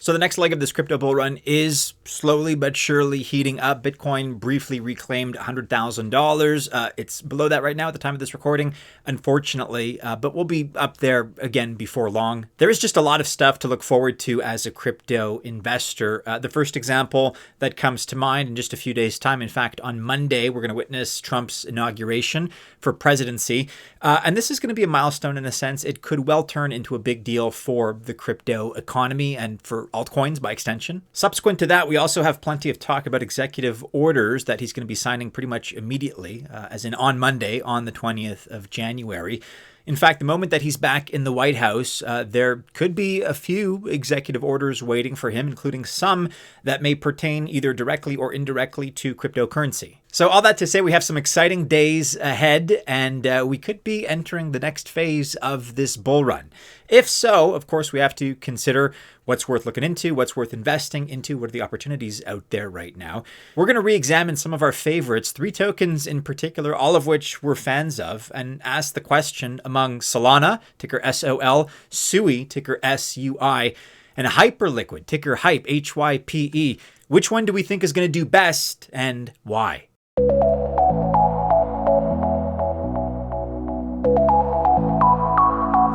So the next leg of this crypto bull run is slowly but surely heating up. Bitcoin briefly reclaimed $100,000. It's below that right now at the time of this recording, unfortunately, but we'll be up there again before long. There is just a lot of stuff to look forward to as a crypto investor. The first example that comes to mind in just a few days' time, in fact, on Monday, we're going to witness Trump's inauguration for presidency. And this is going to be a milestone in a sense. It could well turn into a big deal for the crypto economy and for altcoins by extension. Subsequent to that, we also have plenty of talk about executive orders that he's going to be signing pretty much immediately, as in on Monday, on the 20th of January. In fact, the moment that he's back in the White House, there could be a few executive orders waiting for him, including some that may pertain either directly or indirectly to cryptocurrency. So all that to say, we have some exciting days ahead, and we could be entering the next phase of this bull run. If so, of course, we have to consider what's worth looking into, what's worth investing into, what are the opportunities out there right now. We're going to re-examine some of our favorites, 3 tokens in particular, all of which we're fans of, and ask the question among Solana, ticker SOL, Sui, ticker SUI, and Hyperliquid, ticker HYPE, HYPE. Which one do we think is going to do best and why?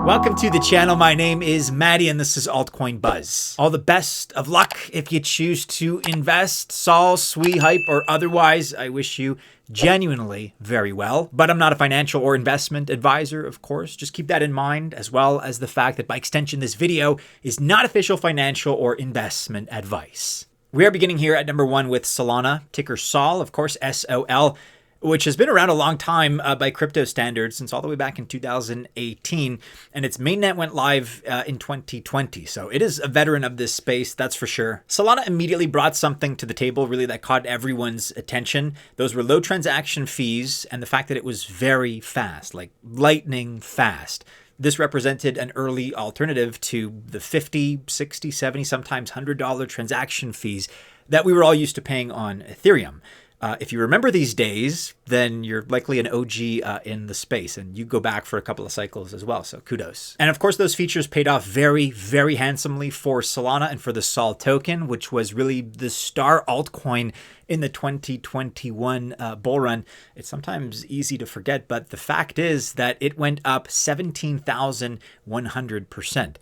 Welcome to the channel. My name is Maddie and this is Altcoin Buzz. All the best of luck if you choose to invest, Sol, Sui, Hype, or otherwise. I wish you genuinely very well, but I'm not a financial or investment advisor, of course. Just keep that in mind, as well as the fact that by extension, this video is not official financial or investment advice. We are beginning here at number 1 with Solana, ticker SOL, of course, SOL, which has been around a long time by crypto standards since all the way back in 2018. And its mainnet went live in 2020. So it is a veteran of this space, that's for sure. Solana immediately brought something to the table, really, that caught everyone's attention. Those were low transaction fees and the fact that it was very fast, like lightning fast. This represented an early alternative to the $50, $60, $70, sometimes $100 transaction fees that we were all used to paying on Ethereum. If you remember these days, then you're likely an OG in the space, and you go back for a couple of cycles as well, so kudos. And of course, those features paid off very, very handsomely for Solana and for the SOL token, which was really the star altcoin in the 2021 bull run. It's sometimes easy to forget, but the fact is that it went up 17,100%.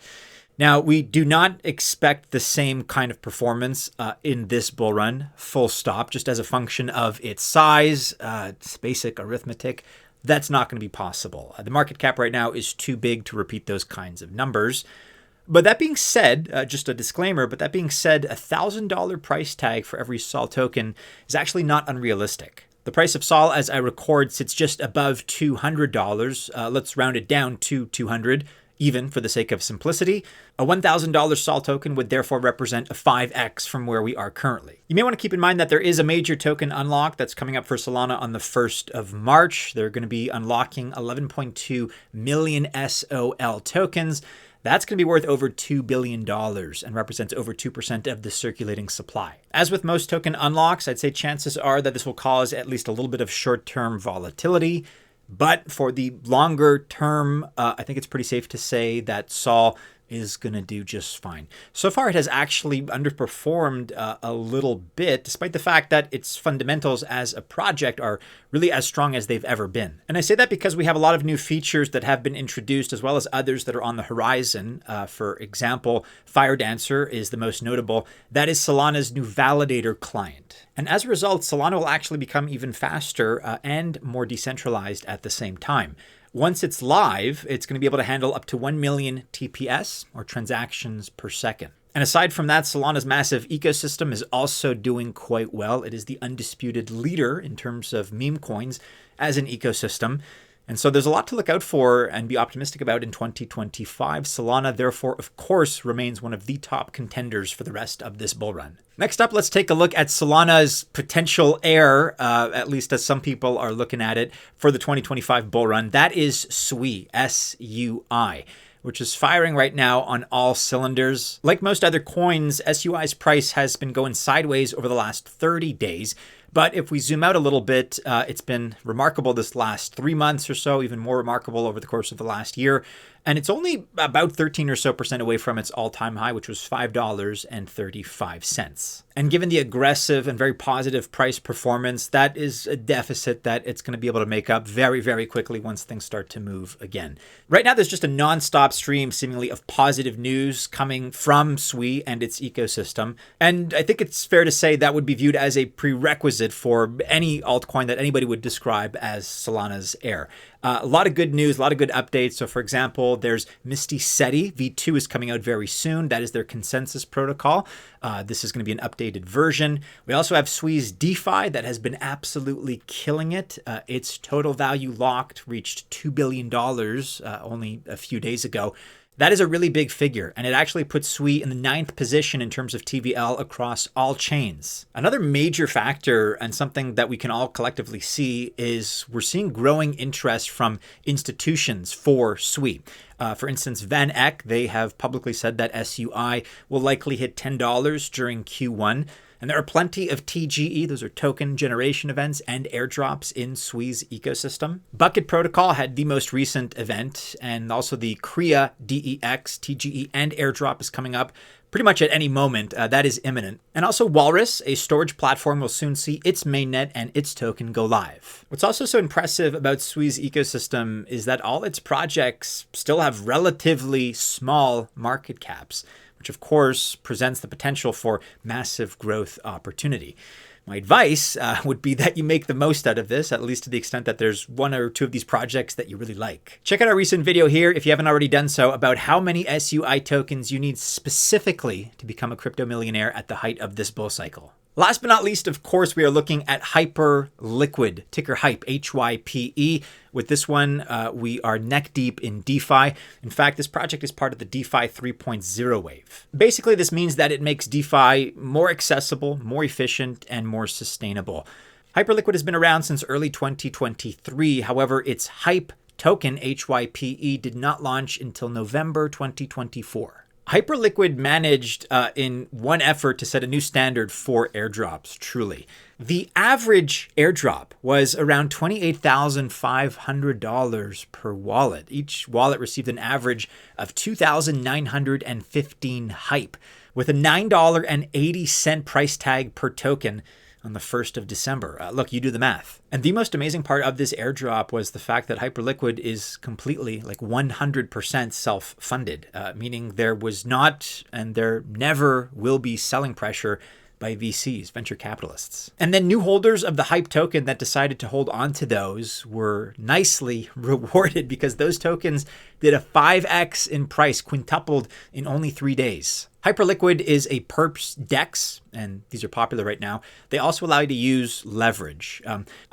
Now, we do not expect the same kind of performance in this bull run, full stop, just as a function of its size, it's basic arithmetic. That's not going to be possible. The market cap right now is too big to repeat those kinds of numbers. But that being said, just a disclaimer, but that being said, a $1,000 price tag for every SOL token is actually not unrealistic. The price of SOL, as I record, sits just above $200. Let's round it down to 200. Even for the sake of simplicity. A $1,000 SOL token would therefore represent a 5x from where we are currently. You may want to keep in mind that there is a major token unlock that's coming up for Solana on the 1st of March. They're going to be unlocking 11.2 million SOL tokens. That's going to be worth over $2 billion and represents over 2% of the circulating supply. As with most token unlocks, I'd say chances are that this will cause at least a little bit of short-term volatility. But for the longer term, I think it's pretty safe to say that SOL is going to do just fine. So far, it has actually underperformed a little bit, despite the fact that its fundamentals as a project are really as strong as they've ever been. And I say that because we have a lot of new features that have been introduced, as well as others that are on the horizon. For example, FireDancer is the most notable. That is Solana's new validator client. And as a result, Solana will actually become even faster and more decentralized at the same time. Once it's live, it's going to be able to handle up to 1 million TPS, or transactions per second. And aside from that, Solana's massive ecosystem is also doing quite well. It is the undisputed leader in terms of meme coins as an ecosystem. And so there's a lot to look out for and be optimistic about in 2025. Solana, therefore, of course, remains one of the top contenders for the rest of this bull run. Next up, let's take a look at Solana's potential heir, at least as some people are looking at it, for the 2025 bull run. That is Sui, S-U-I, which is firing right now on all cylinders. Like most other coins, SUI's price has been going sideways over the last 30 days, But if we zoom out a little bit, it's been remarkable this last 3 months or so, even more remarkable over the course of the last year. And it's only about 13% or so away from its all-time high, which was $5.35. And given the aggressive and very positive price performance, that is a deficit that it's going to be able to make up very, very quickly once things start to move again. Right now, there's just a non-stop stream, seemingly, of positive news coming from Sui and its ecosystem. And I think it's fair to say that would be viewed as a prerequisite for any altcoin that anybody would describe as Solana's heir. A lot of good news, a lot of good updates. So for example, there's Misty SETI V2 is coming out very soon. That is their consensus protocol. This is going to be an updated version. We also have Sui's DeFi that has been absolutely killing it. Its total value locked reached $2 billion only a few days ago. That is a really big figure, and it actually puts Sui in the 9th position in terms of TVL across all chains. Another major factor, and something that we can all collectively see, is we're seeing growing interest from institutions for Sui. For instance, Van Eck, they have publicly said that SUI will likely hit $10 during Q1. And there are plenty of TGE, those are token generation events, and airdrops in Sui's ecosystem. Bucket Protocol had the most recent event, and also the Krea DEX, TGE, and airdrop is coming up pretty much at any moment. That is imminent. And also Walrus, a storage platform, will soon see its mainnet and its token go live. What's also so impressive about Sui's ecosystem is that all its projects still have relatively small market caps, which of course presents the potential for massive growth opportunity. My advice would be that you make the most out of this, at least to the extent that there's 1 or 2 of these projects that you really like. Check out our recent video here, if you haven't already done so, about how many SUI tokens you need specifically to become a crypto millionaire at the height of this bull cycle. Last but not least, of course, we are looking at Hyperliquid, ticker HYPE, HYPE. With this one, we are neck deep in DeFi. In fact, this project is part of the DeFi 3.0 wave. Basically, this means that it makes DeFi more accessible, more efficient, and more sustainable. Hyperliquid has been around since early 2023. However, its HYPE token, HYPE, did not launch until November 2024. Hyperliquid managed in one effort to set a new standard for airdrops, truly. The average airdrop was around $28,500 per wallet. Each wallet received an average of 2,915 HYPE, with a $9.80 price tag per token on the 1st of December. Look, you do the math. And the most amazing part of this airdrop was the fact that Hyperliquid is completely, like 100% self-funded, meaning there was not and there never will be selling pressure by VCs, venture capitalists. And then new holders of the HYPE token that decided to hold on to those were nicely rewarded because those tokens did a 5x in price, quintupled in only 3 days. Hyperliquid is a perps DEX, and these are popular right now. They also allow you to use leverage.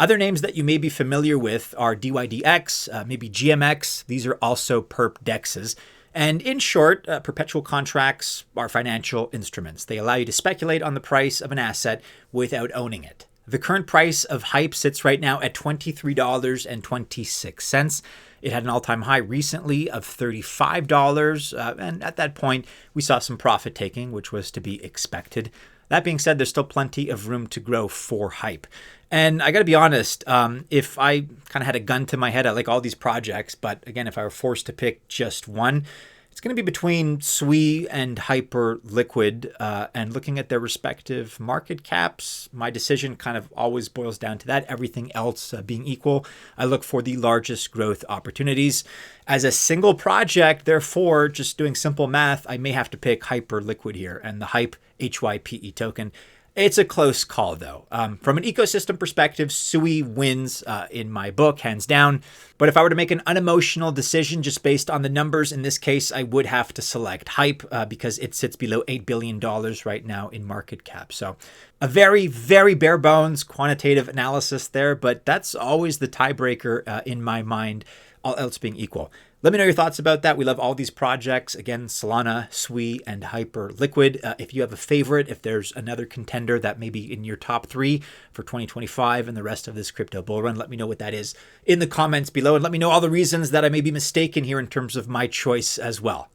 Other names that you may be familiar with are DYDX, maybe GMX. These are also perp DEXs. And in short, perpetual contracts are financial instruments. They allow you to speculate on the price of an asset without owning it. The current price of HYPE sits right now at $23.26. It had an all-time high recently of $35, and at that point, we saw some profit taking, which was to be expected. That being said, there's still plenty of room to grow for HYPE. And I got to be honest, if I kind of had a gun to my head, I like all these projects, but again, if I were forced to pick just one, it's going to be between Sui and Hyperliquid, and looking at their respective market caps, my decision kind of always boils down to that. Everything else being equal, I look for the largest growth opportunities. As a single project, therefore, just doing simple math, I may have to pick Hyperliquid here and the HYPE HYPE token. It's a close call, though. From an ecosystem perspective, Sui wins in my book, hands down. But if I were to make an unemotional decision just based on the numbers, in this case, I would have to select HYPE because it sits below $8 billion right now in market cap. So a very, very bare bones quantitative analysis there, but that's always the tiebreaker in my mind, all else being equal. Let me know your thoughts about that. We love all these projects. Again, Solana, Sui, and Hyperliquid. If you have a favorite, if there's another contender that may be in your top 3 for 2025 and the rest of this crypto bull run, let me know what that is in the comments below. And let me know all the reasons that I may be mistaken here in terms of my choice as well.